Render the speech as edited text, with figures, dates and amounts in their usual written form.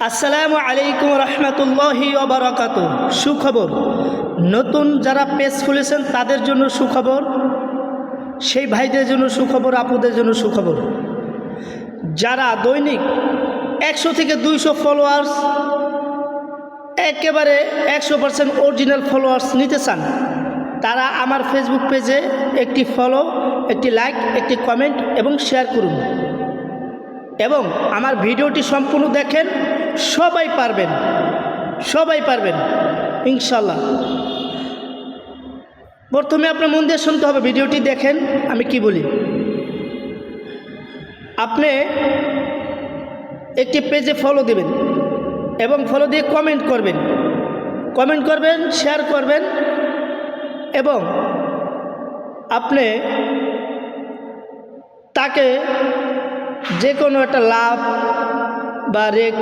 আসসালামু আলাইকুম রহমতুল্লাহি ওয়া বারাকাতুহু। সুখবর, নতুন যারা পেজ খুলেছেন তাদের জন্য সুখবর, সেই ভাইদের জন্য সুখবর, আপুদের জন্য সুখবর। যারা দৈনিক 100 থেকে 200 ফলোয়ার্স, একেবারে 100% অরিজিনাল ফলোয়ার্স নিতে চান, তারা আমার ফেসবুক পেজে একটি ফলো, একটি লাইক, একটি কমেন্ট এবং শেয়ার করুন এবং আমার ভিডিওটি সম্পূর্ণ দেখেন। সবাই পারবেন ইনশাল্লাহ। প্রথমে আপনার মন দিয়ে শুনতে হবে, ভিডিওটি দেখেন আমি কি বলি। আপনি একটি পেজে ফলো দিবেন এবং ফলো দিয়ে কমেন্ট করবেন, শেয়ার করবেন এবং আপনি তাকে যে কোনো একটা লাভ বা রেট